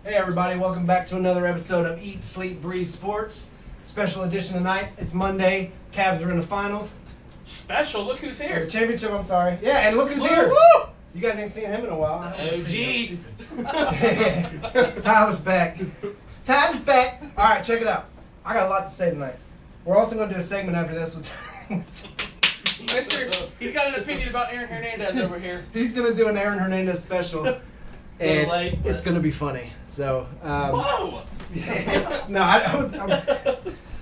Hey everybody, welcome back to another episode of Eat, Sleep, Breathe Sports. Special edition tonight. It's Monday. Cavs are in the finals. Special? Look who's here. Or championship, I'm sorry. Yeah, and look who's here. Woo! You guys ain't seen him in a while. OG. Tyler's back. Tyler's back. All right, check it out. I got a lot to say tonight. We're also going to do a segment after this with He's got an opinion about Aaron Hernandez over here. He's going to do an Aaron Hernandez special. And late, it's going to be funny. So, Whoa! no, I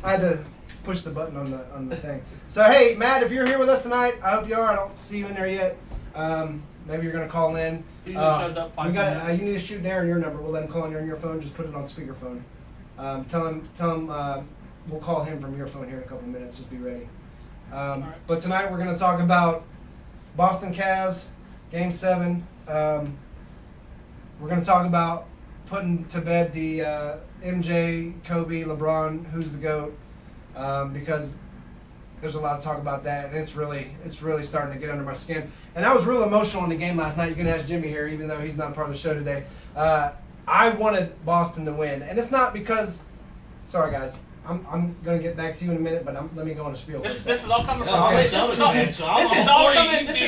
had to push the button on the thing. So, hey, Matt, if you're here with us tonight, I hope you are. I don't see you in there yet. Maybe you're going to call in. He usually shows up 5 minutes. You need to shoot Darren your number. We'll let him call on your phone. Just put it on speakerphone. Tell him we'll call him from your phone here in a couple of minutes. Just be ready. Right. But tonight we're going to talk about Boston Cavs, Game 7. We're going to talk about putting to bed the MJ, Kobe, LeBron, who's the GOAT, because there's a lot of talk about that, and it's really starting to get under my skin. And I was real emotional in the game last night. You can ask Jimmy here, even though he's not part of the show today. I wanted Boston to win, and it's not because. Sorry, guys. I'm going to get back to you in a minute, but let me go on a spiel. This is all coming from Okay. this is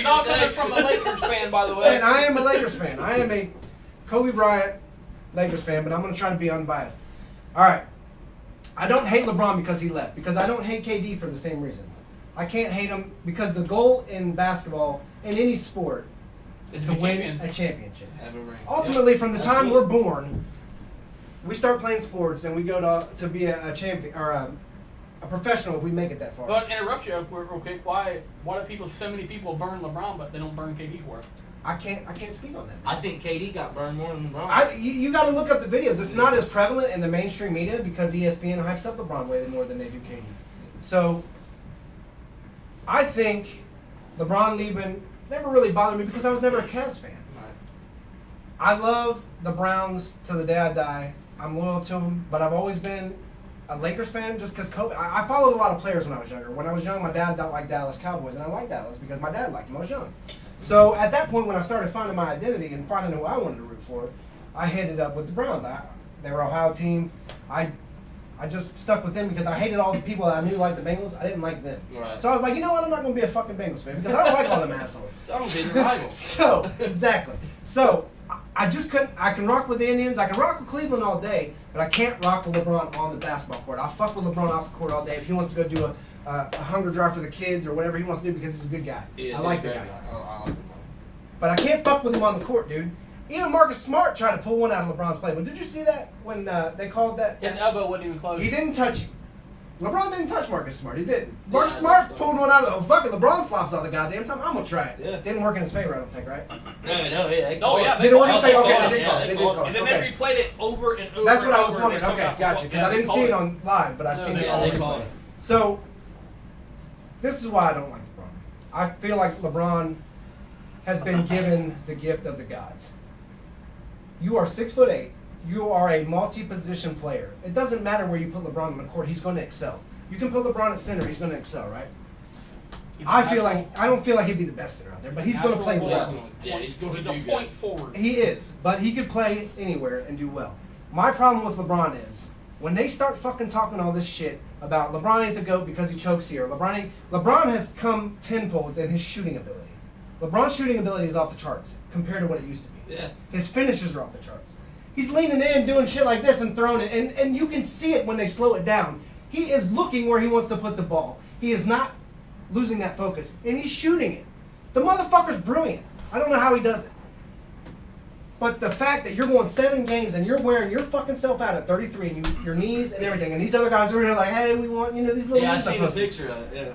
all coming from a Lakers fan, by the way. And I am a Lakers fan. I am a Kobe Bryant Lakers fan, but I'm going to try to be unbiased. All right. I don't hate LeBron because he left, because I don't hate KD for the same reason. I can't hate him because the goal in basketball, in any sport, is to win a championship. Have a ring. Ultimately, from the time we're born, we start playing sports and we go to be a champion or a professional if we make it that far. But interrupt you real quick. Why do so many people burn LeBron but they don't burn KD for it? I can't speak on that. I think KD got burned more than LeBron. You got to look up the videos. It's not as prevalent in the mainstream media because ESPN hypes up LeBron way more than they do KD. So I think LeBron leaving never really bothered me because I was never a Cavs fan. Right. I love the Browns till the day I die. I'm loyal to them, but I've always been a Lakers fan just because Kobe. I followed a lot of players when I was younger. When I was young, my dad liked Dallas Cowboys, and I liked Dallas because my dad liked them. I was young. So at that point, when I started finding my identity and finding who I wanted to root for, I ended up with the Browns. They were an Ohio team. I just stuck with them because I hated all the people that I knew liked the Bengals. I didn't like them. Right. So I was like, you know what? I'm not going to be a fucking Bengals fan because I don't like all them assholes. So I'm being the rival. So, exactly. So, I just couldn't. I can rock with the Indians. I can rock with Cleveland all day, but I can't rock with LeBron on the basketball court. I'll fuck with LeBron off the court all day if he wants to go do a hunger drive for the kids or whatever he wants to do because he's a good guy. I like the guy. I like him. But I can't fuck with him on the court, dude. Even Marcus Smart tried to pull one out of LeBron's play. But did you see that when they called that? His elbow wasn't even close. He didn't touch him. LeBron didn't touch Marcus Smart. He didn't. Marcus Yeah, Smart pulled one out of the fucking LeBron flops all the goddamn time. I'm gonna try it. Yeah. Didn't work in his favor, I don't think, right? No, yeah. Oh yeah, Did it work in his favor? called Okay, it. they did call it. They did call it. And then Okay. they replayed it over and over. That's what I was and wondering. over, Okay, and gotcha. Because I didn't see it on live, but I seen it yeah, on they replay. called it. So, this is why I don't like LeBron. I feel like LeBron has been given the gift of the gods. You are 6'8". You are a multi-position player. It doesn't matter where you put LeBron on the court. He's going to excel. You can put LeBron at center. He's going to excel, right? I don't feel like he'd be the best center out there, but he's going to play well. Yeah, he's going to He's do a good. point forward. He is, but he could play anywhere and do well. My problem with LeBron is when they start fucking talking all this shit about LeBron ain't the GOAT because he chokes here. LeBron has come tenfold in his shooting ability. LeBron's shooting ability is off the charts compared to what it used to be. Yeah. His finishes are off the charts. He's leaning in, doing shit like this and throwing it, and you can see it when they slow it down. He is looking where he wants to put the ball. He is not losing that focus, and he's shooting it. The motherfucker's brilliant. I don't know how he does it. But the fact that you're going 7 games and you're wearing your fucking self out at 33 and your knees and everything, and these other guys are in there like, hey, we want, these little Yeah, I moves seen the posted. picture of it. Yeah.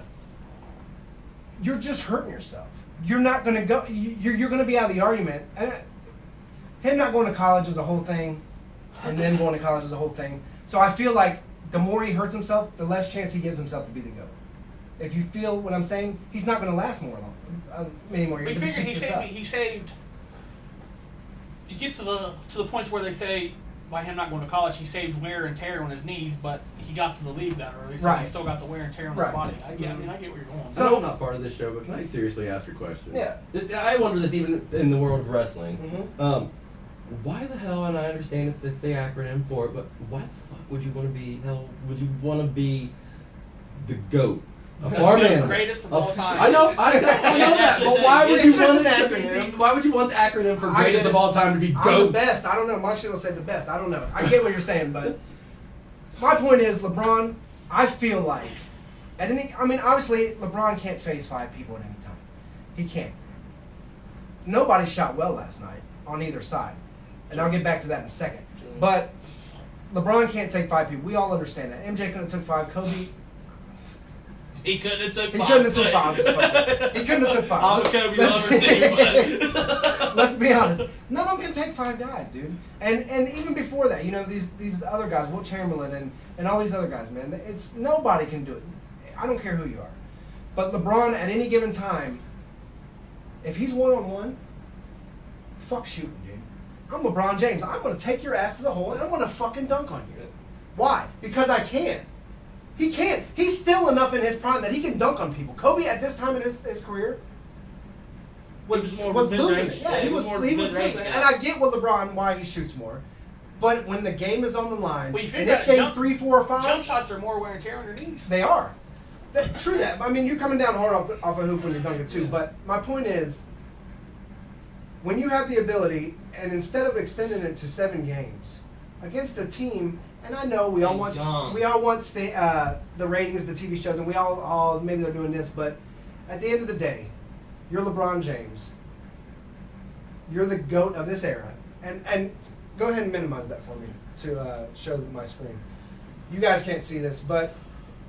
You're just hurting yourself. You're not going to go. You're going to be out of the argument. And him not going to college is a whole thing, and then going to college is a whole thing. So I feel like the more he hurts himself, the less chance he gives himself to be the GOAT. If you feel what I'm saying, he's not going to last many more years. We if figured keeps this up. he saved. You get to the point where they say by him not going to college, he saved wear and tear on his knees, but he got to the league that early, so Right. he still got the wear and tear on Right. his body. I get where you're going. So- I know I'm not part of this show, but can I seriously ask a question? Yeah. I wonder this even in the world of wrestling. Mhm. why the hell? And I understand it's the acronym for it, but why the fuck would you want to be? Hell, would you want to be the GOAT? A farm The animal. greatest of all time. I know that, but why would you It's just want an the acronym. Why would you want the acronym for I greatest get of it. all time to be I'm GOAT? the best. I don't know. My shit will say the best. I don't know. I get what you're saying, but my point is, LeBron, I feel like, obviously, LeBron can't face 5 people at any time. He can't. Nobody shot well last night on either side. And I'll get back to that in a second. But LeBron can't take 5 people. We all understand that. MJ couldn't have took 5. Kobe, He couldn't have took he 5. couldn't have took 5. He couldn't have took 5. I'm a Kobe lover too, but Let's be honest. None of them can take 5 guys, dude. And even before that, you know, these other guys, Will Chamberlain and all these other guys, man. It's nobody can do it. I don't care who you are. But LeBron at any given time, if he's 1-on-1, fuck shooting, dude. I'm LeBron James. I'm gonna take your ass to the hole and I'm gonna fucking dunk on you. Why? Because I can. He can't. He's still enough in his prime that he can dunk on people. Kobe at this time in his career was more losing mid-range. it. Yeah, he was more losing mid-range it. guy. And I get with LeBron why he shoots more. But when the game is on the line, Well, you and figure it's that game 3, 4, or 5, jump shots are more wear and tear on your knees. they are. True that. I mean, you're coming down hard off a hoop when you're dunking too. But my point is, when you have the ability, and instead of extending it to 7 games against a team, and I know we all want the ratings, the TV shows, and we all maybe they're doing this, but at the end of the day, you're LeBron James. You're the GOAT of this era, and go ahead and minimize that for me to show my screen. You guys can't see this, but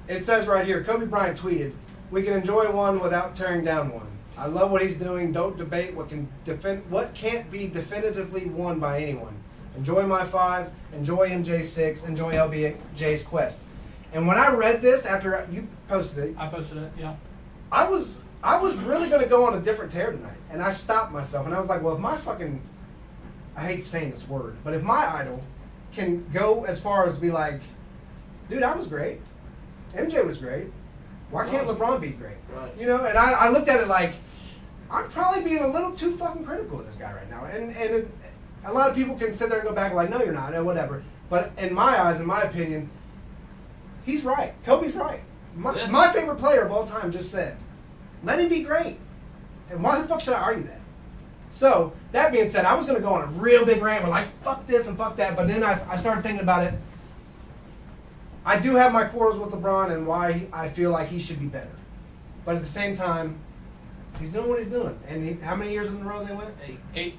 it says right here, Kobe Bryant tweeted, "We can enjoy one without tearing down one. I love what he's doing. Don't debate what can't be definitively won by anyone. Enjoy my 5, enjoy MJ's 6, enjoy LBJ's quest." And when I read this after you posted it, I posted it, yeah. I was really going to go on a different tear tonight, and I stopped myself, and I was like, well, if my I hate saying this word, but if my idol can go as far as be like, dude, I was great, MJ was great, why can't LeBron be great? Right. You know, and I looked at it like, I'm probably being a little too fucking critical of this guy right now, and a lot of people can sit there and go back like, no, you're not, or whatever, but in my eyes, in my opinion, he's right. Kobe's right. My favorite player of all time just said, let him be great. And why the fuck should I argue that? So, that being said, I was going to go on a real big rant with like, fuck this and fuck that, but then I started thinking about it. I do have my quarrels with LeBron and why I feel like he should be better. But at the same time, he's doing what he's doing. And how many years in a row they went? 8.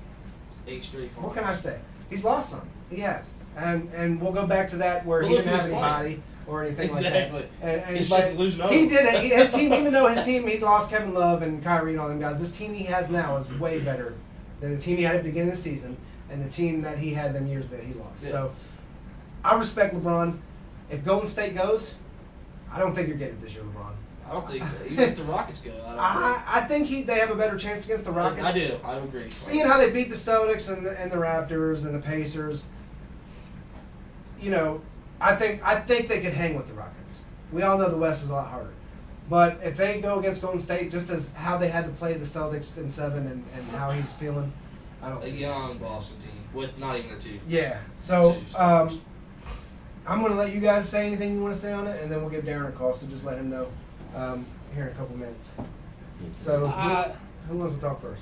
8 straight. What can I say? He's lost some. He has. And we'll go back to that where he Well, didn't have look who's anybody or anything Exactly. like that. And It's but like losing he out. did it. His team, even though his team, he lost Kevin Love and Kyrie and all them guys, this team he has now is way better than the team he had at the beginning of the season and the team that he had them years that he lost. Yeah. So I respect LeBron. If Golden State goes, I don't think you're getting it this year, LeBron. I don't think even if the Rockets go, I think they have a better chance against the Rockets. I do. I agree. Seeing how they beat the Celtics and the Raptors and the Pacers, you know, I think they could hang with the Rockets. We all know the West is a lot harder. But if they go against Golden State, just as how they had to play the Celtics in 7 and how he's feeling, I don't A see it. young Boston team with not even a 2. Yeah. So Two stars. I'm going to let you guys say anything you want to say on it, and then we'll give Darren a call, so just let him know here in a couple minutes. So who wants to talk first?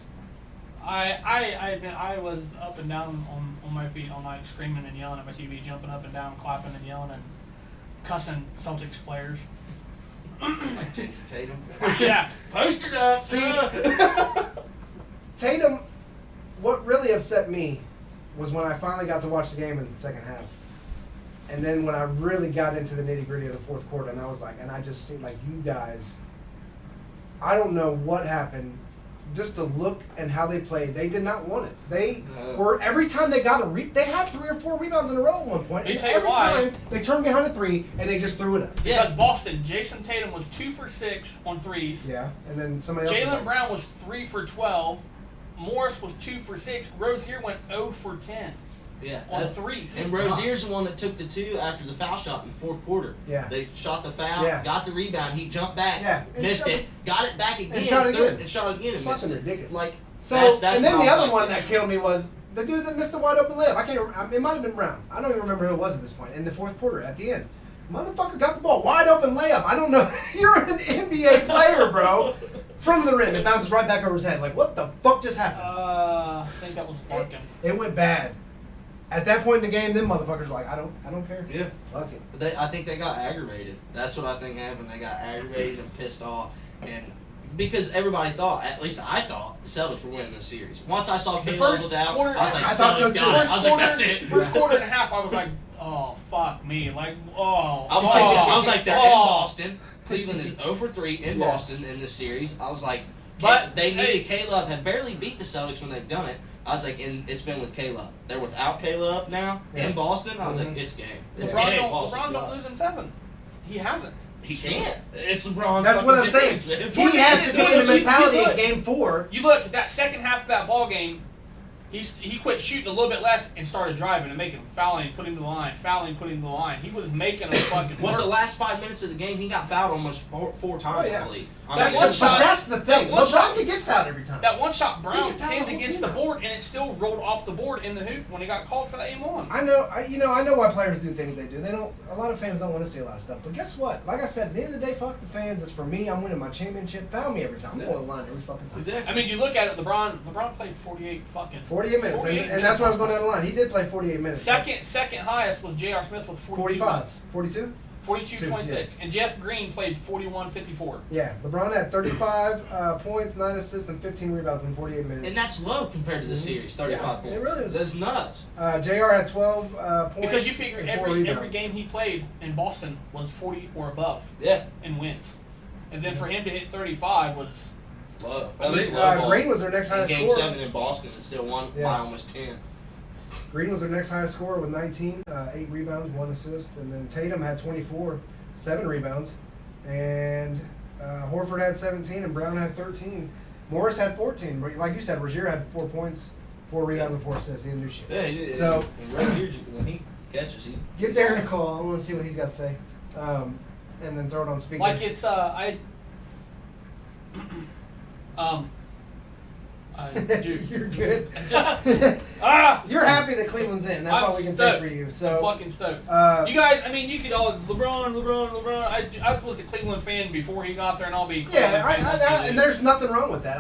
I was up and down on my feet all night, screaming and yelling at my TV, jumping up and down, clapping and yelling and cussing Celtics players. Like Jason Tatum. Yeah, postered up. See, Tatum, what really upset me was when I finally got to watch the game in the second half. And then when I really got into the nitty-gritty of the fourth quarter, and I was like, and I just seemed like you guys, I don't know what happened. Just the look and how they played, they did not want it. They were, every time they got they had 3 or 4 rebounds in a row at one point. Let me And tell you every why. time they turned behind a 3 and they just threw it up. Because Boston, Jason Tatum was 2 for 6 on threes. Yeah, and then somebody else. Jaylen Brown was 3 for 12. Morris was 2 for 6. Rozier went 0 for 10 Yeah. on threes. And Rozier's the one that took the 2 after the foul shot in the fourth quarter. Yeah. They shot the foul, Yeah. got the rebound, he jumped back, Yeah. And missed shot it, got it back again, and shot again. and shot again and missed Fucking it. ridiculous. Like, So, that's and then when the I was other like, one that killed me was The dude that missed the wide open layup. I can't. It might have been Brown. I don't even remember who it was at this point in the fourth quarter. At the end, motherfucker got the ball wide open layup. I don't know. You're an NBA player, bro. From the rim, it bounces right back over his head. Like, what the fuck just happened? I think that was Larkin. It went bad. At that point in the game, them motherfuckers were like, I don't care. Yeah. Fuck it. But I think they got aggravated. That's what I think happened. They got aggravated and pissed off, and because everybody thought, at least I thought, the Celtics were winning the series. Once I saw The Caleb first was out, quarter- I was like, I thought so Celtics too. got it. I was like, that's it. First quarter and a half, I was like, oh fuck me, like I was like, they're in Boston. Cleveland is 0 for 3 in Boston in this series. I was like, But they needed Caleb. Had barely beat the Celtics when they've done it. I was like, and it's been with Caleb. They're without Caleb now in Boston. I was like, it's game. It's game. LeBron don't lose in 7. He hasn't. He can't. It's LeBron. That's what I'm saying. He has to be in the mentality of game 4. You look at that second half of that ball game. He quit shooting a little bit less and started driving and making fouling, putting to the line, fouling, putting to the line. He was making a fucking. What the last 5 minutes of the game, he got fouled almost four times, I believe. That But one shot- that's the thing. that one LeBron shot- can get fouled every time. That one shot Brown He fouled the pinned whole against team the out. board and it still rolled off the board in the hoop when he got called for that and-1. I know why players do things they do. They don't. A lot of fans don't want to see a lot of stuff. But guess what? Like I said, at the end of the day, fuck the fans. It's for me. I'm winning my championship. Foul me every time. I'm going to the line every fucking time. Exactly. I mean, you look at it. LeBron played 48 fucking. 48 minutes, 48 and minutes. that's why I was going down the line. He did play 48 minutes. Second highest was J.R. Smith with 42 45, minutes. 42. 42-26. And Jeff Green played 41-54. Yeah, LeBron had 35 points, 9 assists, and 15 rebounds in 48 minutes. And that's low compared to the series, 35 Yeah, points. it really is. That's nuts. JR had 12 points. Because you figure and 4 every rebounds. game he played in Boston was 40 or above Yeah. in wins. And then for him to hit 35 was Low. Green was their next in highest Game scorer. 7 in Boston and still won Yeah. by almost 10. Green was their next highest scorer with 19, 8 rebounds, 1 assist, and then Tatum had 24, 7 rebounds, and Horford had 17, and Brown had 13. Morris had 14. Like you said, Rozier had 4 points, 4 rebounds, and 4 assists. He didn't do shit. Yeah, he did. So- and right here, when he catches, he. Give Darren a call. I want to see what he's got to say, and then throw it on speaker. like it's dude. You're good. I just You're happy that Cleveland's in. That's I'm all we can stoked. say for you. I'm So, fucking stoked. You guys, I mean, you could all LeBron. I was a Cleveland fan before he got there, and I'll be. yeah, Cleveland fan once he and leaves. there's nothing wrong with that.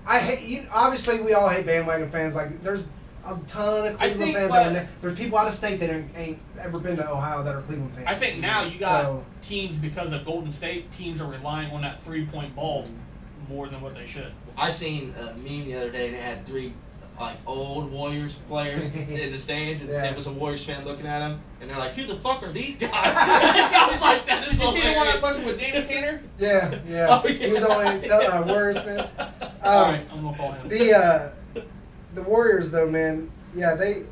I hate. Obviously, we all hate bandwagon fans. Like, there's a ton of Cleveland think fans what- out there. There's people out of state that ain't ever been to Ohio that are Cleveland fans. I think now you got So- teams because of Golden State. Teams are relying on that 3-point ball more than what they should. I seen a meme the other day and it had 3 like old Warriors players in the stands, and Yeah. it was a Warriors fan looking at them, and they're like, "Who the fuck are these guys?" I was like, "That is Did you see the one I hilarious." posted with Dana Tanner? Yeah, yeah. Oh, yeah. He was only Warriors fan. All right, I'm gonna call him. The Warriors, though, man. Yeah, they're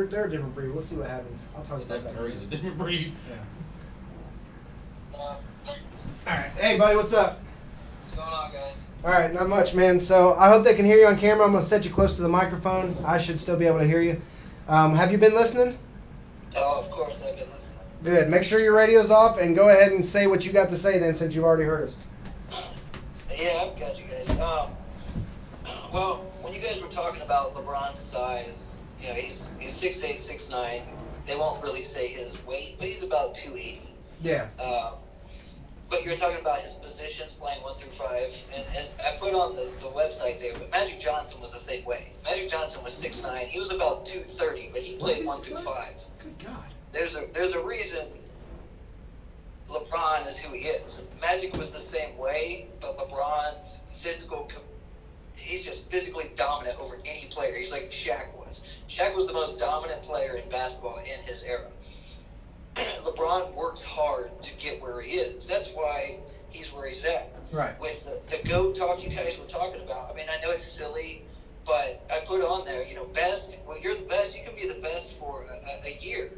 a different breed. We'll see what happens. I'll talk about Steph that. Curry's a different breed. Yeah. All right. Hey, buddy, what's up? What's going on, guys? All right, not much, man. So I hope they can hear you on camera. I'm going to set you close to the microphone. I should still be able to hear you. Have you been listening? Oh, of course, I've been listening. Good. Make sure your radio's off and go ahead and say what you got to say then, since you've already heard us. Yeah, I've got you guys. Well, when you guys were talking about LeBron's size, you know, he's 6'8", 6'9". They won't really say his weight, but he's about 280. Yeah. But you were talking about his positions, playing 1 through 5, and I put on the website there, but Magic Johnson was the same way. Magic Johnson was 6'9". He was about 230, but he played 1 through 5. Good God. There's a reason LeBron is who he is. Magic was the same way, but LeBron's he's just physically dominant over any player. He's like Shaq was. Shaq was the most dominant player in basketball in his era. LeBron works hard to get where he is. That's why he's where he's at. Right. With the GOAT talk you guys were talking about, I mean, I know it's silly, but I put on there, you know, best, well, you're the best. You can be the best for a year.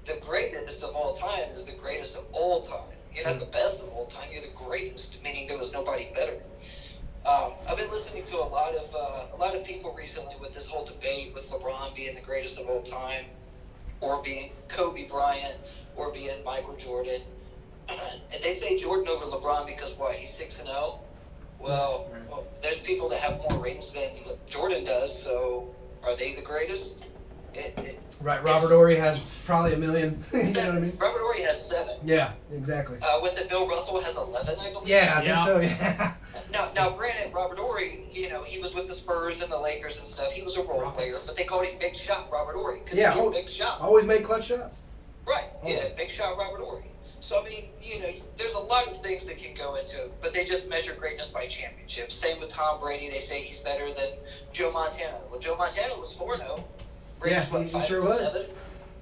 The greatest of all time is the greatest of all time. You're not the best of all time. You're the greatest, meaning there was nobody better. I've been listening to a lot of people recently with this whole debate with LeBron being the greatest of all time, or being Kobe Bryant, or being Michael Jordan. And they say Jordan over LeBron because what? He's 6-0. Well, Right. well, there's people that have more rings than Jordan does, so are they the greatest? Right. Robert Ory has probably a million. You know what I mean? Robert Ory has 7. Yeah. Exactly. With it, Bill Russell has 11, I believe. Yeah, I think Yeah. so. Yeah. Now, granted, Robert Ory, he was with the Spurs and the Lakers and stuff. He was a role player, but they called him Big Shot Robert Ory because Yeah, he had oh, big shot. Always made clutch shots. Right. Oh. Yeah, Big Shot Robert Ory. So, I mean, there's a lot of things that can go into it, but they just measure greatness by championships. Same with Tom Brady. They say he's better than Joe Montana. Well, Joe Montana was 4-0. Yeah, Brady's, he sure was. 5-7.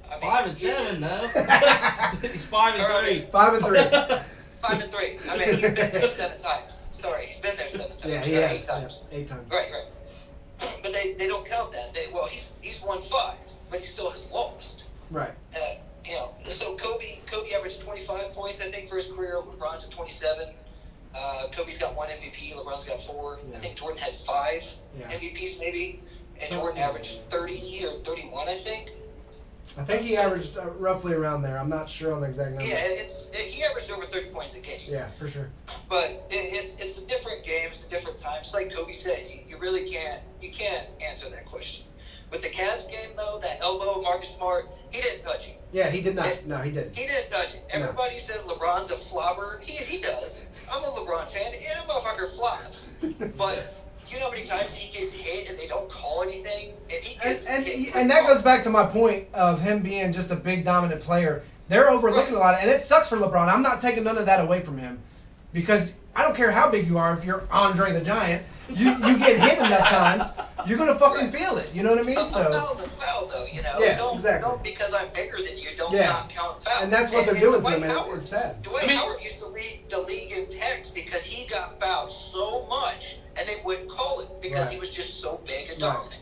I mean, 5 and 7 though. He's 5 and 3. 5 and 3. 5 and 3. I mean, he's been there 7 times. Sorry, he's been there 7 times. Yeah, he or has. 8 times. Yeah, 8 times. Right. But they don't count that. He's won 5, but he still hasn't lost. Right. So Kobe averaged 25 points, I think, for his career. LeBron's at 27. Kobe's got 1 MVP. LeBron's got 4. Yeah. I think Jordan had 5 Yeah. MVPs maybe, and Something Jordan like averaged 30 or 31, I think. I think he averaged roughly around there. I'm not sure on the exact number. Yeah, he averaged over 30 points a game. Yeah, for sure. But it's a different game. It's a different time. Just like Kobe said, you really can't answer that question. With the Cavs game though, that elbow of Marcus Smart, he didn't touch him. Yeah, he did not. No, he didn't. He didn't touch it. Everybody says LeBron's a flopper. He does. I'm a LeBron fan, and that motherfucker flops. But you know how many times he gets hit and they don't call anything, and he gets hit And that goes back to my point of him being just a big dominant player. They're overlooking a lot, and it sucks for LeBron. I'm not taking none of that away from him, because I don't care how big you are. If you're Andre the Giant, you get hit enough times, you're gonna fucking feel it. You know what I mean? A So. foul's a foul, though. Yeah, don't, exactly. Don't because I'm bigger than you, don't Yeah. not count foul. And that's what they're doing to him, Dwight and Howard, it's sad. Dwight Howard used to lead the league in text because he got fouled so much, and they wouldn't call it because he was just so big and dominant.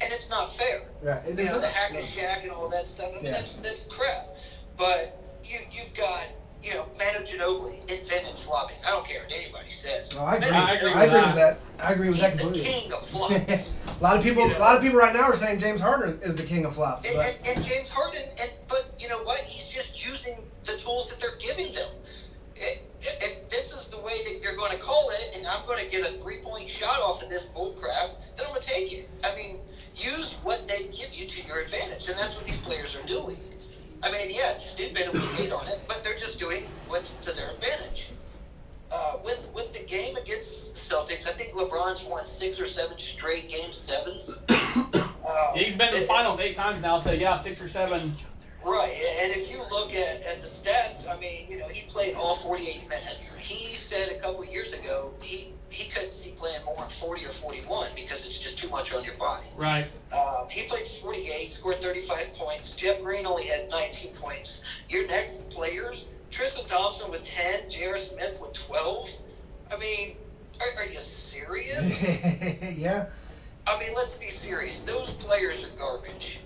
And it's not fair. Right. It is The not. hack No. and Shaq and all that stuff. I mean, Yeah. that's crap. But you've got Manu Ginobili invented flopping. I don't care what anybody says. Oh, I agree. I agree I agree with with that. I agree with He's that the completely. king of flops. A lot of people right now are saying James Harden is the king of flops. But And James Harden, but you know what? He's just using the tools that they're giving them. If this is the way that you're going to call it, and I'm going to get a 3-point shot off of this bull crap, then I'm going to take it. I mean, use what they give you to your advantage, and that's what these players are doing. I mean, yeah, it's stupid and we hate on it, but they're just doing what's to their advantage. With the game against the Celtics, I think LeBron's won 6 or 7 straight Game 7s. He's been to the finals 8 times now, so yeah, 6 or 7. Right, and if you look at the stats, I mean, he played all 48 minutes. He said a couple years ago he couldn't see playing more than 40 or 41 because it's just too much on your body. Right. He played 48, scored 35 points. Jeff Green only had 19 points. Your next players, Tristan Thompson with 10, J.R. Smith with 12. I mean, are you serious? yeah. I mean, let's be serious. Those players are garbage.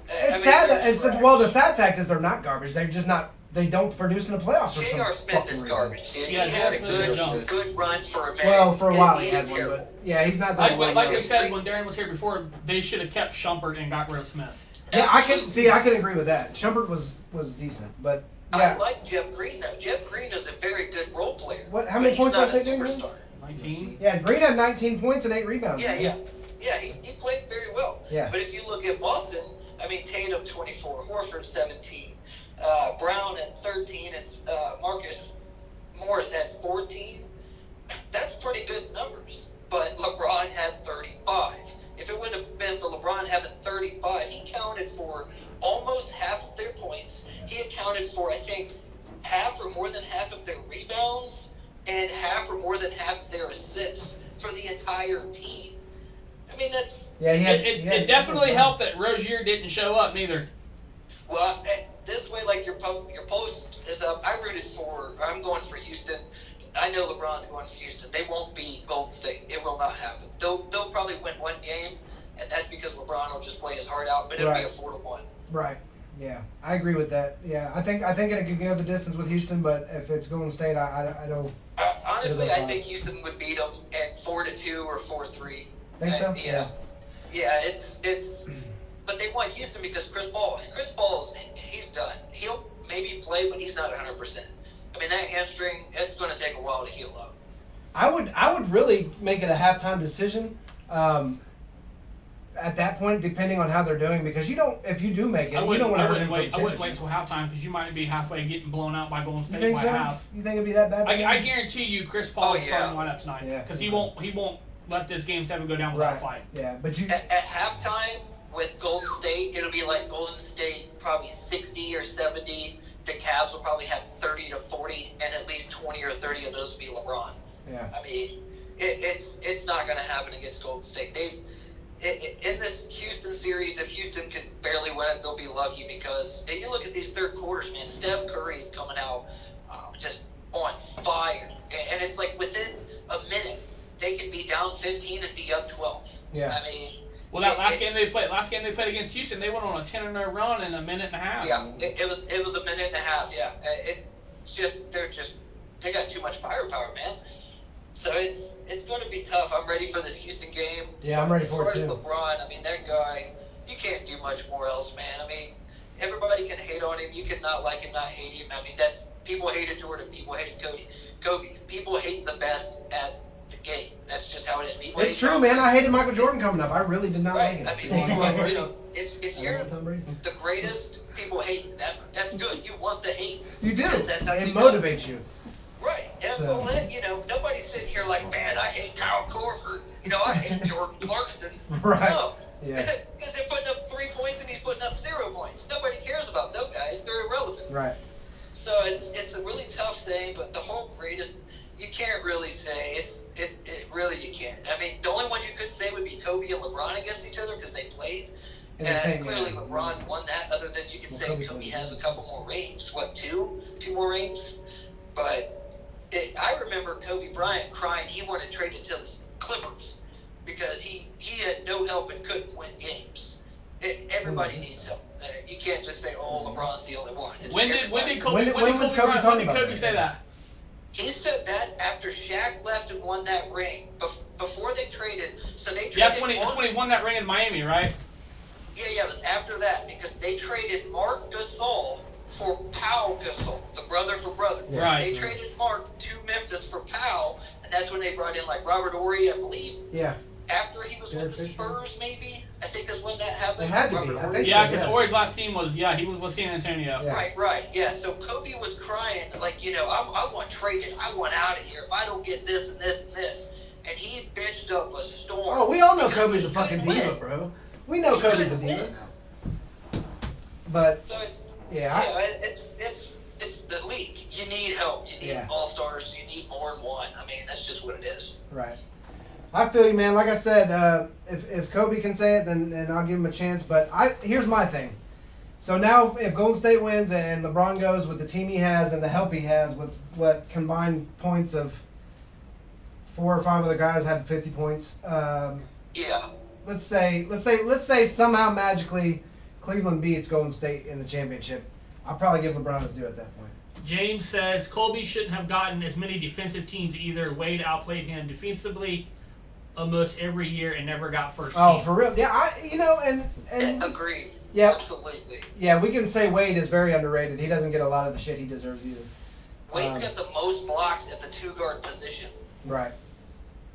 It's sad. The sad fact is they're not garbage. They're just not. They don't produce in the playoffs for some J.R. Smith fucking is reason. garbage. Dude. Yeah, he had a J.R. good run for a minute. Well, for a and while he is had one, terrible. but yeah, he's not doing well. Like we said when Darren was here before, they should have kept Shumpert and got rid of Smith. Yeah, I can agree with that. Shumpert was decent, but yeah. I like Jeff Green though. Jeff Green is a very good role player. How many but points he's did I not say a Green had? superstar. 19. Yeah, Green had 19 points and 8 rebounds. Yeah, he played very well. Yeah. But if you look at Boston, I mean, Tatum 24, Horford 17, Brown at 13, and Marcus Morris at 14. That's pretty good numbers. But LeBron had 35. If it wouldn't have been for LeBron having 35, he counted for almost half of their points. He accounted for, I think, half or more than half of their rebounds and half or more than half of their assists for the entire team. I mean, that's... Yeah, It definitely helped that Rozier didn't show up neither. Well, this way, like your post is up. I'm going for Houston. I know LeBron's going for Houston. They won't beat Golden State. It will not happen. They'll probably win one game, and that's because LeBron will just play his heart out. But it'll be a 4-1. Right. Yeah, I agree with that. Yeah, I think it could go the distance with Houston, but if it's Golden State, I don't. Honestly, I think Houston would beat them at 4-2 or 4-3. Think so? Yeah. It's. But they want Houston because Chris Paul's he's done. He'll maybe play, but he's not 100%. I mean, that hamstring, it's going to take a while to heal up. I would really make it a halftime decision. At that point, depending on how they're doing, because if you do make it, you don't want to hurt him. I wouldn't wait until halftime because you might be halfway getting blown out by Golden You State think by so? half. You think it'd be that bad? I guarantee you, Chris Paul is yeah. starting lineup tonight Yeah. because he won't let this game 7 go down without a fight. Yeah, but you. At halftime with Golden State, it'll be like Golden State probably 60 or 70. The Cavs will probably have 30 to 40, and at least 20 or 30 of those will be LeBron. Yeah. I mean, it's not going to happen against Golden State. In this Houston series, if Houston can barely win it, they'll be lucky because if you look at these third quarters, man, Steph Curry's coming out just on fire. And it's like within a minute, they could be down 15 and be up 12. Yeah. I mean, Well, that last game they played against Houston, they went on a 10-0 run in a minute and a half. yeah, it was a minute and a half. Yeah, they got too much firepower, man. So it's going to be tough. I'm ready for this Houston game. Yeah, I'm ready for it As too. far as LeBron, I mean, that guy, you can't do much more else, man. I mean, everybody can hate on him. You can not like him, not hate him. I mean, that's people hated Jordan. People hated Kobe. People hate the best at the game. That's just how it is. People It's hate true, Tom man. Brady. I hated Michael Jordan coming up. I really did not Right. like I him. mean, people, you know, if you're Tom Brady. the greatest, people hate that. That's good. You want the hate. You do. Because that's how It you go. motivates you. Right. And So- nobody's sitting here like, man, I hate Kyle Korver. I hate Jordan Clarkson. Right. No. Yeah. Because they're putting up 3 points and he's putting up 0 points. Nobody cares about those guys. They're irrelevant. Right. So it's a really tough thing, but the whole greatest, you can't really say. It really, you can't. I mean, the only ones you could say would be Kobe and LeBron against each other because they played. In the same Clearly game. LeBron won that, other than you could Well, say Kobe Kobe played. has a couple more rings. What, two more rings? But I remember Kobe Bryant crying he wanted traded to the Clippers because he had no help and couldn't win games. Everybody needs help. You can't just say, oh, LeBron's the only one. It's When did everybody. Kobe? When was Kobe talking about Kobe that? say that? He said that after Shaq left and won that ring. Before they traded, so they traded. Yeah, that's when he won that ring in Miami, right? Yeah, it was after that because they traded Mark Gasol for Pau Gasol, the brother for brother. Yeah. Right. They traded Mark to Memphis for Pau, and that's when they brought in like Robert Horry, I believe. Yeah. After he was Derek with the Fisher. Spurs, maybe. I think that's when that happened. It had to be. Robert I Horry. think so. Yeah, because yeah. Ori's last team was he was with San Antonio. Yeah. Right. Yeah. So Kobe was crying like, I want traded. I want out of here if I don't get this and this and this. And he bitched up a storm. Oh, we all know because Kobe's he a fucking couldn't diva, win. bro. We know He Kobe's a couldn't diva. win. But So it's yeah, it's the league. You need help. You need Yeah. all stars. You need more than one. I mean, that's just what it is. right. I feel you, man. Like I said, if Kobe can say it, then I'll give him a chance. But here's my thing. So now, if Golden State wins and LeBron goes with the team he has and the help he has, with what combined points of 4 or 5 other guys had 50 points. Yeah. Let's say somehow magically Cleveland beats Golden State in the championship. I'll probably give LeBron his due at that point. James says Kobe shouldn't have gotten as many defensive teams either. Wade outplayed him defensively almost every year and never got first team. Oh, for real? Yeah, and Agreed. yeah, Absolutely. yeah, we can say Wade is very underrated. He doesn't get a lot of the shit he deserves either. Wade's got the most blocks at the 2-guard position. Right.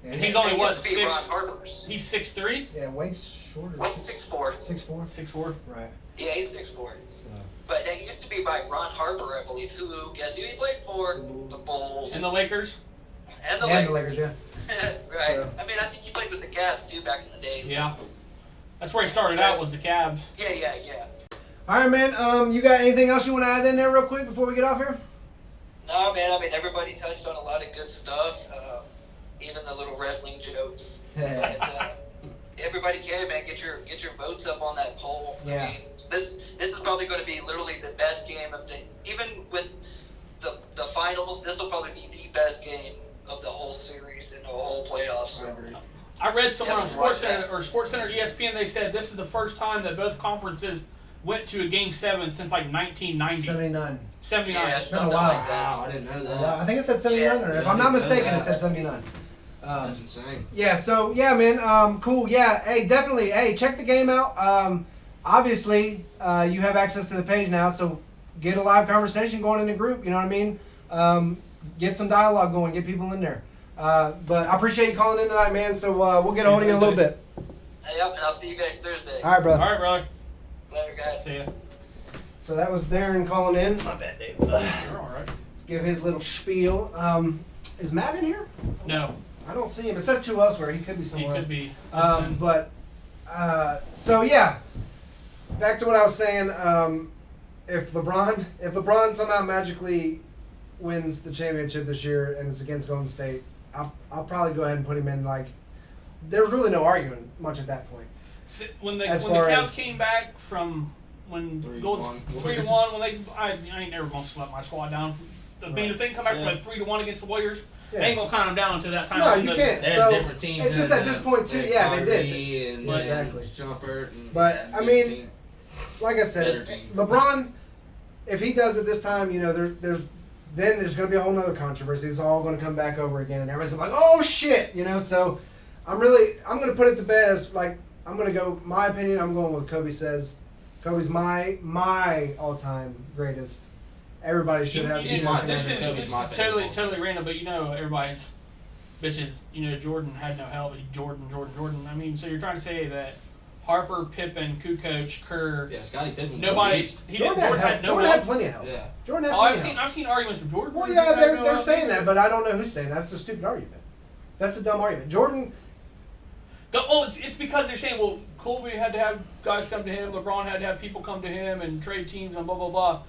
And he's only, It what, used to be Ron 6? Harper's. He's 6'3"? Yeah, Wade's shorter. Wade's 6'4". 6'4"? 6'4". Right. Yeah, he's 6'4". So. But that used to be by Ron Harper, I believe. Guess who he played for? The Bulls. And the Lakers? And the And Lakers. the Lakers, yeah. Right. So. I mean, I think he played with the Cavs, too, back in the days. Yeah. That's where he started out, was the Cavs. Yeah. All right, man. You got anything else you want to add in there real quick before we get off here? No, man, I mean, everybody touched on a lot of good stuff. Even the little wrestling jokes. But, everybody can, man. Get your votes up on that poll. Yeah. I mean, this is probably going to be literally the best game of the. Even with the finals, this will probably be the best game of the whole series and the whole playoffs. So, I read somewhere on Yeah, watch that. SportsCenter ESPN, they said this is the first time that both conferences went to a Game 7 since like 1990. 79. 79. Yeah, It's been a something while. like that. Wow, I didn't know that. Well, I think it said 79, or if I'm not mistaken, it said 79. That's insane. Yeah, so, yeah, man, cool, yeah, hey, definitely, hey, check the game out. Obviously, you have access to the page now, so get a live conversation going in the group, you know what I mean? Get some dialogue going, get people in there. But I appreciate you calling in tonight, man. So we'll get a hold of you in a little bit. Yep, and I'll see you guys Thursday. All right, brother. All right, brother. Later, guys. See ya. So that was Darren calling in. My bad, Dave. You're all right. Give his little spiel. Is Matt in here? No, I don't see him. It says to elsewhere. He could be he somewhere could be. else. So yeah, back to what I was saying. If LeBron somehow magically wins the championship this year and it's against Golden State, I'll probably go ahead and put him in. Like, there's really no arguing much at that point. When the As far Cavs as- came back from when 3-1. 3-1, when I ain't never gonna let my squad down. If they come back Yeah. from 3-1 against the Warriors, Yeah. I ain't gonna count them down until that time. No, you can't. They had So, different teams. it's just than at this point, too, yeah, they did. Kyrie and Exactly. Jumper. But, And I good mean, team. Like I said, Better team. LeBron, if he does it this time, you know, then there's going to be a whole nother controversy. It's all going to come back over again, and everybody's going to be like, oh shit, you know. So I'm going to put it to bed as like I'm going to go. My opinion, I'm going with Kobe says. Kobe's my all-time greatest. Everybody should have. He's be my looking at This favorite. him. is Kobe's my totally favorite. totally random, but you know everybody's bitches. You know Jordan had no help. Jordan. I mean, so you're trying to say that Harper, Pippen, Kukoc, Kerr, Yeah, Scottie Pippen. was nobody. a beast. Jordan had help. no Jordan had help. plenty of help. Yeah. Jordan had Oh, plenty of help. I've seen arguments with Jordan. Well, He yeah, had they're no help saying either. that, but I don't know who's saying that. That's a stupid argument. That's a dumb argument. Jordan. Oh, it's because they're saying, well, Kobe had to have guys come to him, LeBron had to have people come to him and trade teams and blah, blah, blah.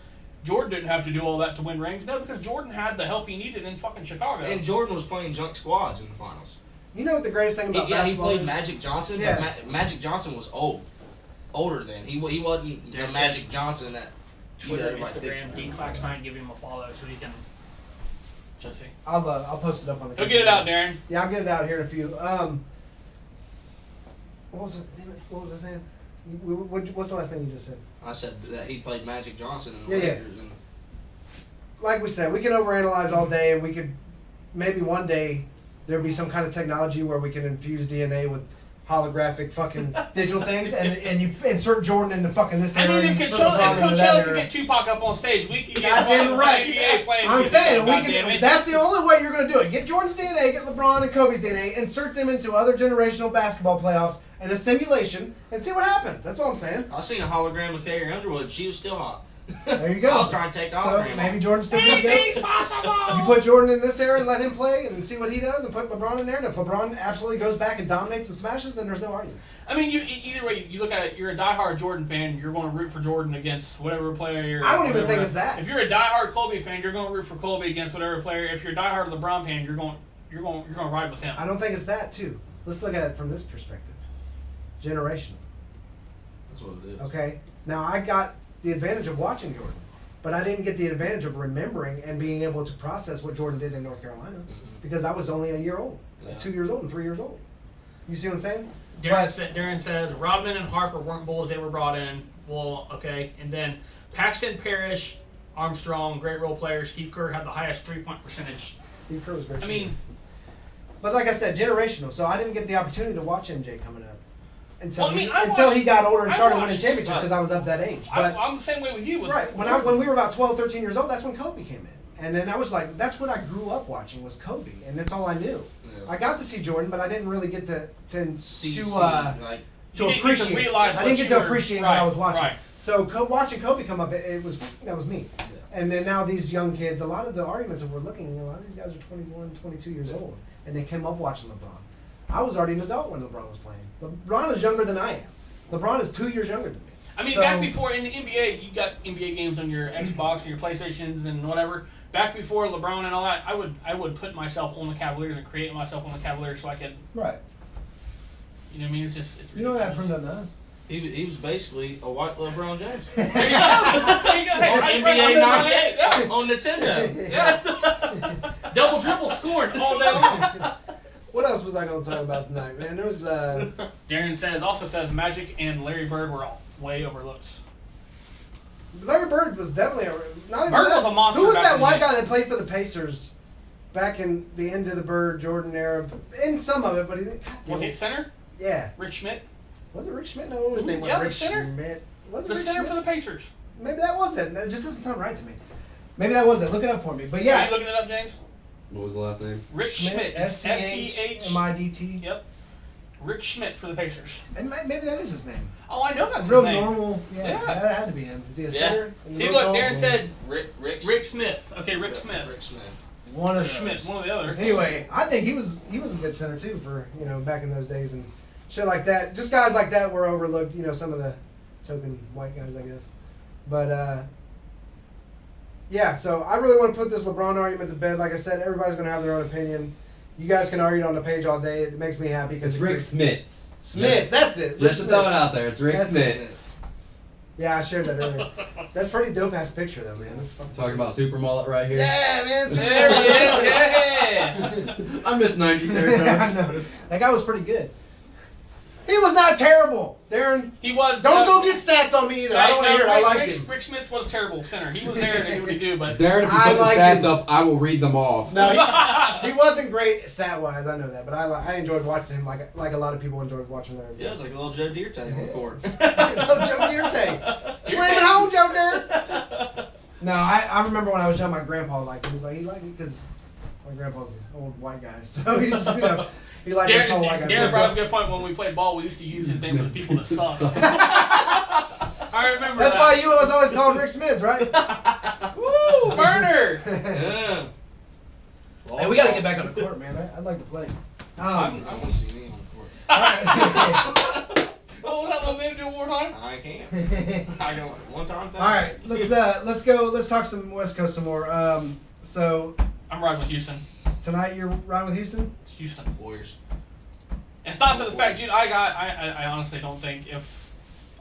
Jordan didn't have to do all that to win rings. No, because Jordan had the help he needed in fucking Chicago. And Jordan was playing junk squads in the finals. You know what the greatest thing about He basketball played is? Magic Johnson, Yeah. but Magic Johnson was older then. He wasn't the There's Magic Johnson that Twitter, everybody thinks Instagram, of. Dean Claxton, give him a follow so he can just see. I'll post it up on the. Go get it out, Darren. Yeah, I'll get it out here in a few. What was it? Damn it, what was I saying? What's the last thing you just said? I said that he played Magic Johnson in the Yeah, yeah. Lakers. And Like we said, we can overanalyze all day, and we could maybe one day there'll be some kind of technology where we can infuse DNA with holographic fucking digital things, and you insert Jordan into fucking this I era. mean, and if insert LeBron into that Coachella era. could get Tupac up on stage, we could get Goddamn fucking right. NBA playing. I'm music, saying we goddamn can. it. That's the only way you're going to do it. Get Jordan's DNA, get LeBron and Kobe's DNA, insert them into other generational basketball playoffs and a simulation, and see what happens. That's all I'm saying. I seen a hologram of Carrie Underwood. She was still hot. There you go. I was trying to take the So hologram maybe off. Jordan's still good. Anything's possible. You put Jordan in this era and let him play and see what he does, and put LeBron in there. And if LeBron absolutely goes back and dominates and smashes, then there's no argument. I mean, either way, you look at it, you're a diehard Jordan fan, you're going to root for Jordan against whatever player you're. I don't even think it's that. If you're a diehard Kobe fan, you're going to root for Kobe against whatever player. If you're a diehard LeBron fan, you're going to ride with him. I don't think it's that too. Let's look at it from this perspective. Generational. That's what it is. Okay. Now I got the advantage of watching Jordan, but I didn't get the advantage of remembering and being able to process what Jordan did in North Carolina because I was only a year old, Yeah. 2 years old, and 3 years old. You see what I'm saying? Darren says Rodman and Harper weren't bulls; they were brought in. Well, okay, and then Paxton, Parrish, Armstrong, great role players. Steve Kerr had the highest 3-point percentage. Steve Kerr was great. I mean, but like I said, generational. So I didn't get the opportunity to watch MJ coming up until Well, I mean, I until watched- he got older and I started winning watched- championships because I was of that age. But I'm the same way with you. right when we were about 12, 13 years old, that's when Kobe came in, and then I was like, that's what I grew up watching was Kobe, and that's all I knew. Yeah. I got to see Jordan, but I didn't really get to See, to like, You didn't get to appreciate. realize I what didn't get you to were- appreciate what right, I was watching. right. So watching Kobe come up, that was me. And then now these young kids, a lot of the arguments that we're looking, a lot of these guys are 21, 22 years old, and they came up watching LeBron. I was already an adult when LeBron was playing. LeBron is younger than I am. LeBron is 2 years younger than me. I mean, So- back before in the NBA, you got NBA games on your Xbox and your PlayStations and whatever. Back before LeBron and all that, I would put myself on the Cavaliers and create myself on the Cavaliers so I could, Right. you know what I mean? It's just it's You know that ridiculous. from the nine. he was basically a white LeBron James. There you go. There you go. Hey, On I- NBA I- 98 yeah. on Nintendo. Yeah. Double triple scoring all day long. What else was I going to talk about tonight, man? There was Darren also says Magic and Larry Bird were all way overlooked. Larry Bird was definitely not even Bird that. was a monster Who was back that in the white day. guy that played for the Pacers back in the end of the Bird Jordan era? In some of it, but he didn't. Was it center? Yeah. Rick Schmidt? Was it Rick Schmidt? No, his name was Yeah, the Rick center. Schmidt. Was it The Rick center Schmidt? for the Pacers. Maybe that was it. That just doesn't sound right to me. Maybe that was it. Look it up for me. But Are yeah, you looking it up, James? What was the last name? Rick Schmidt. SCHMIDT. Yep. Rick Schmidt for the Pacers. And maybe that is his name. Oh, I know that's Real his name. normal. Yeah, Yeah. that had to be him. Is he a Yeah. center? See, look, Darren said Rick Smith. Okay, Rick Smith. Rick Smith. one of Schmidt, those. one of the other. Anyway, I think he was a good center too for back in those days and shit like that. Just guys like that were overlooked. Some of the token white guys, I guess. But yeah. So I really want to put this LeBron argument to bed. Like I said, everybody's gonna have their own opinion. You guys can argue it on the page all day. It makes me happy because It's Rick Smits. Smits. That's it. Just to Rick throw it Smits. out there. It's Rick That's Smits. Yeah, I shared that earlier. That's a pretty dope ass picture though, man. That's fucking Talking sweet. about Super Mullet right here. Yeah, man. There he is. Yeah. I miss 90s Yeah, I haircuts. know. That guy was pretty good. He was not terrible, Darren. He was. Don't go get stats on me either. I don't want to hear it. I like him. Rick Smith was a terrible center. He was there to do what he do, but Darren, if you I put the like stats him. up, I will read them off. No, he wasn't great stat wise. I know that, but I enjoyed watching him like a lot of people enjoyed watching their. Yeah, it's like a little Joe Dirt on the court. Joe Dirte. Slam it home, Joe Dirt. No, I remember when I was young, my grandpa liked him. He liked it because my grandpa's an old white guy, so he's he liked that tall white guy. Darren brought up a good point. When we played ball, we used to use his name for the people that suck. I remember That's that. why you was always called Rick Smith, right? Woo, burner. Yeah. Hey, we got to get back on the court, man. I'd like to play. I want to see me on the court. All right. Oh, that little man do one more time. I can't. I go one time. All right, let's go. Let's talk some West Coast some more. So I'm riding with Houston. tonight you're riding with Houston. Houston. Warriors. It's not to the fact, dude. I honestly don't think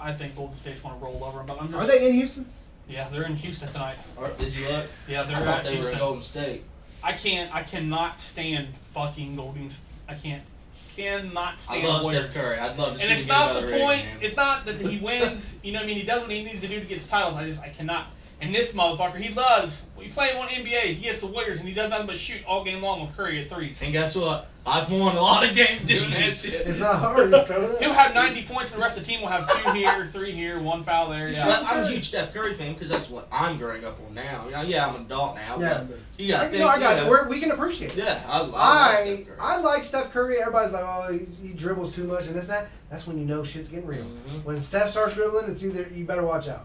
I think Golden State's going to roll over them, but I'm just. Are they in Houston? Yeah, they're in Houston tonight. Did you look? Yeah, they're I thought at they were Houston. in Golden State. I cannot stand fucking Golden. I cannot I stand love Warriors. Steph Curry. I'd love to see And him it's get not another the ring, point. man. It's not that he wins. You know what I mean? He does what he needs to do to get his titles. I cannot. And this motherfucker, he does. When you play him on NBA, he gets the Warriors, and he does nothing but shoot all game long with Curry at threes. And guess what? I've won a lot of games doing that shit. It's not hard. Just throw it He'll up. have 90 points, and the rest of the team will have 2 here, 3 here, 1 foul there. But Yeah. I'm a huge Steph Curry fan because that's what I'm growing up on now. Yeah, I'm an adult now. Yeah, But you got to I got you. We can appreciate it. Yeah, I love Steph Curry. I like Steph Curry. Everybody's like, oh, he dribbles too much and this that. That's when you know shit's getting real. Mhm. When Steph starts dribbling, it's either you better watch out.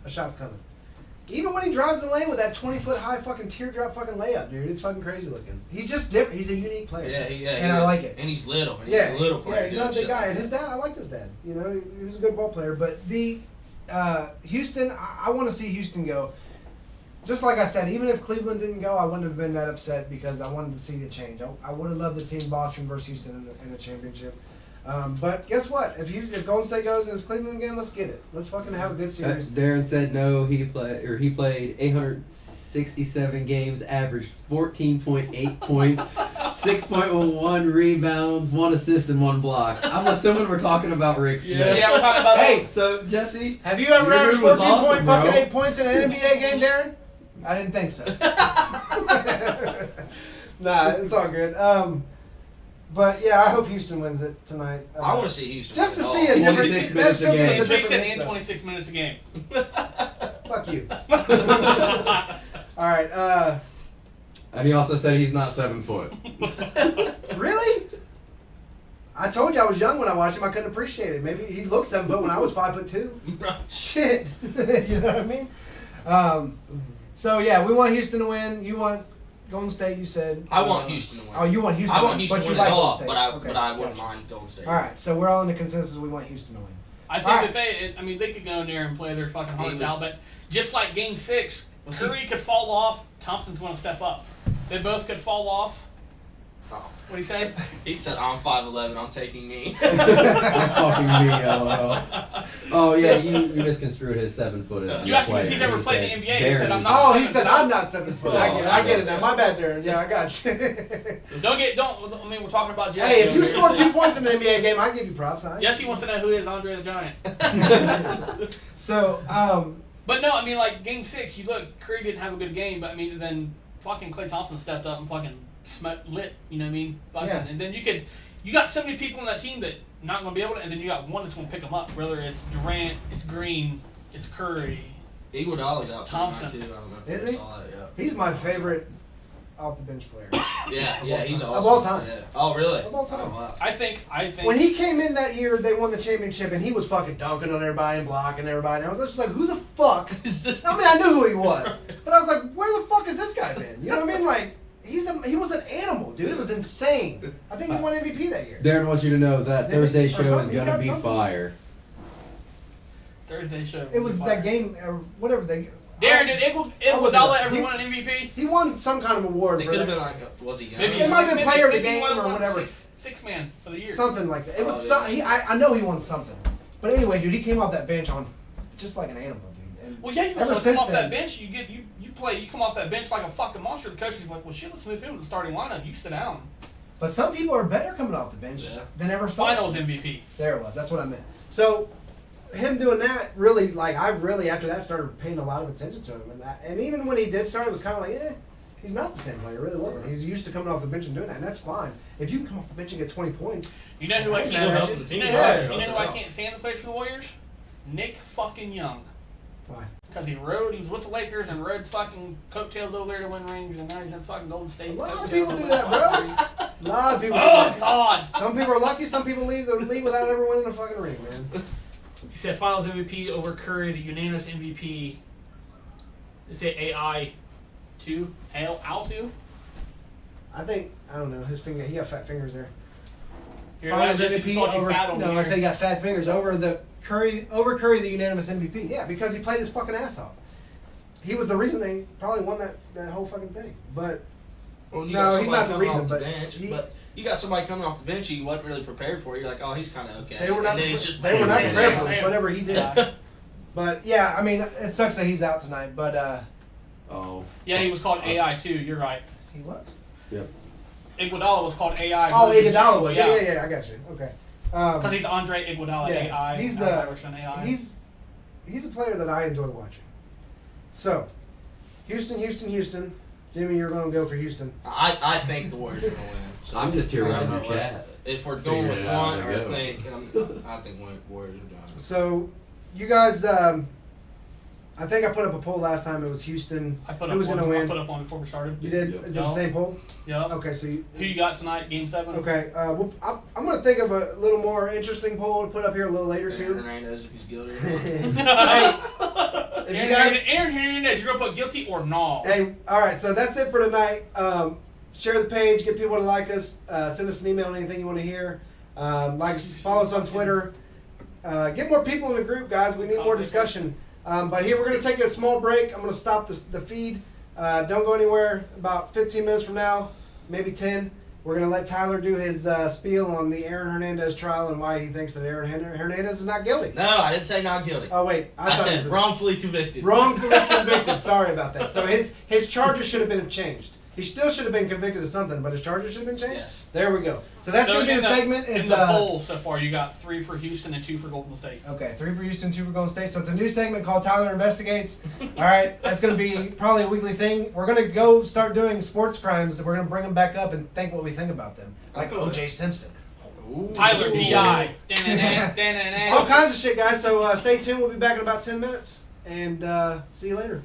A shot's coming. Even when he drives the lane with that 20-foot high fucking teardrop fucking layup, dude, it's fucking crazy looking. He's just different. He's a unique player. And I like it. And he's little. And Yeah, he's a little player. he's not a doing big guy. shit And his dad, I liked his dad. You know, he was a good ball player. But the Houston, I want to see Houston go. Just like I said, even if Cleveland didn't go, I wouldn't have been that upset because I wanted to see the change. I would have loved to see Boston versus Houston in the championship. But guess what? If Golden State goes and it's Cleveland again, let's get it. Let's fucking have a good series. Darren said no. He played 867 games, averaged 14.8 points, 6.1 rebounds, 1 assist, and 1 block. I'm assuming we're talking about Rick Smith. Yeah, we're talking about Hey, So Jesse, have you ever your averaged move was 14 awesome, bro. 8 points in an NBA game, Darren? I didn't think so. Nah, it's all good. But yeah, I hope Houston wins it tonight. I want to see Houston. just to win see it a all. different. 26 That minutes still a gives game. us a Jason different in mix, 26 minutes a game. though. Fuck you. All right. And he also said he's not 7 foot. Really? I told you I was young when I watched him. I couldn't appreciate it. Maybe he looked 7 foot when I was 5'2". Shit. You know what I mean? So yeah, we want Houston to win. You want Golden State? You said. I want Houston to win. Oh, you want Houston? I want to Houston but to you win like it all, Golden State. but Okay, I wouldn't gotcha. mind Golden State. All right, so we're all in the consensus. We want Houston to win. I think All right. that they could go in there and play their fucking hearts was- out, but just like Game 6, Curry could fall off, Thompson's going to step up. They both could fall off. Oh. What do you say? He said, I'm 5'11", I'm taking me. That's talking to me, LOL. Oh yeah, you misconstrued his 7 foot. You asked me if he's ever played in the NBA. He said, I'm not. Oh, he said I'm not 7 foot. I get it now. My bad, Darren. Yeah, I got you. I mean, we're talking about Jesse. Hey, if you score 2 points in an NBA game, I give you props. Jesse wants to know who is Andre the Giant. So, But no, I mean, like, Game 6, you look, Curry didn't have a good game, but I mean, then fucking Klay Thompson stepped up and fucking lit, you know what I mean? Fucking, Yeah. And then you got so many people on that team that not going to be able to, and then you got one that's going to pick them up, whether it's Durant, it's Green, it's Curry. Iguodala's out Thompson. tonight, too. I don't know if Is you he? saw that, yeah. he's my favorite off the bench player. Yeah, he's awesome. Of all time. Yeah. Oh, really? Of all time. Oh, wow. I think When he came in that year, they won the championship, and he was fucking dunking on everybody and blocking everybody. And I was just like, who the fuck is this? I mean, I knew who he was, but I was like, where the fuck has this guy been? You know what I mean? Like, he was an animal, dude. It was insane. I think he won MVP that year. Darren wants you to know that Thursday Or show is something, gonna you be got something? fire. Thursday show. It was that game, or whatever they. Darren, did I'll look it Iguodala up. ever He- win an MVP? He won some kind of award It for could have that. been like, was he young? Maybe It might have been player of the maybe game he or won whatever. Six man of the year. Something like that. It was. Oh, yeah. I know he won something. But anyway, dude, he came off that bench on just like an animal, dude. And Well, yeah, you ever remember come since off then- that bench, you come off that bench like a fucking monster. The coach is like, well, shit, let's move him to the starting lineup. You sit down. But some people are better coming off the bench Yeah. than ever started. Finals MVP. There it was. That's what I meant. So, him doing that really, like, I really after that started paying a lot of attention to him, and even when he did start, it was kind of like, he's not the same player. He really wasn't. He's used to coming off the bench and doing that, and that's fine. If you can come off the bench and get 20 points, You know who I He's can't still stand? helping the You team. know Yeah. who I can't stand the plays for the Warriors? Nick fucking Young. why? Because he was with the Lakers and rode fucking coattails over there to win rings, and now he's in fucking Golden State. A lot of coattails people do over that, there. A lot of people. do Oh that. God! Some people are lucky. Some people leave without ever winning a fucking ring, man. He said Finals MVP over Curry, the unanimous MVP. They say AI 2, Al 2. I don't know. His finger. He got fat fingers there. Here, Finals that's just MVP called you over. fat on No, here. I said he got fat fingers over Curry, the unanimous MVP. Yeah, because he played his fucking ass off. He was the reason they probably won that whole fucking thing. But Well, you No, got he's somebody not the coming reason, off the but bench, he- but you got somebody coming off the bench he wasn't really prepared for. You're like, oh, he's kind of okay. they were not. And then he's just They were not playing prepared there. for Yeah. whatever he did. Yeah. But yeah, I mean, it sucks that he's out tonight. But Oh. Yeah, he was called AI 2. You're right. he was. Iguodala was called AI. Oh, version Iguodala 2. was. Yeah. I got you. Okay. Because he's Andre Iguodala, Yeah, AI. he's, version AI. He's a player that I enjoy watching. So, Houston. Jimmy, you're going to go for Houston. I think the Warriors are going to win. So I'm just here I running don't your know chat. if we're going with Figuring it out one as I or go. think, I think Warriors are done. So, you guys, I think I put up a poll last time. It was Houston. I put Who up was one. going to I win? put up one before we started. You did? Yep. Is it the same poll? Yeah. Okay, so you. Who you got tonight? Game 7. Okay, I'm going to think of a little more interesting poll to put up here a little later Aaron too. Hernandez, if he's guilty. Hey, if you guys, Aaron Hernandez, you're gonna put guilty or no? hey, all right. So that's it for tonight. Share the page, get people to like us. Send us an email on anything you want to hear. Like, follow us on Twitter. Get more people in the group, guys. We need more discussion. But here we're going to take a small break. I'm going to stop the feed. Don't go anywhere. About 15 minutes from now, maybe 10. We're going to let Tyler do his spiel on the Aaron Hernandez trial and why he thinks that Aaron Hernandez is not guilty. No, I didn't say not guilty. Oh wait, I thought it said was wrongfully convicted. wrongfully convicted. Sorry about that. So his charges should have been changed. He still should have been convicted of something, but his charges should have been changed. Yes. There we go. So that's going to be the segment. In Is the poll so far, you got 3 for Houston and 2 for Golden State. okay, 3 for Houston, 2 for Golden State. So it's a new segment called Tyler Investigates. All right, that's going to be probably a weekly thing. We're going to go start doing sports crimes. We're going to bring them back up and think what we think about them, like O.J. Simpson. Ooh. Tyler PI. All kinds of shit, guys. So stay tuned. We'll be back in about 10 minutes, and see you later.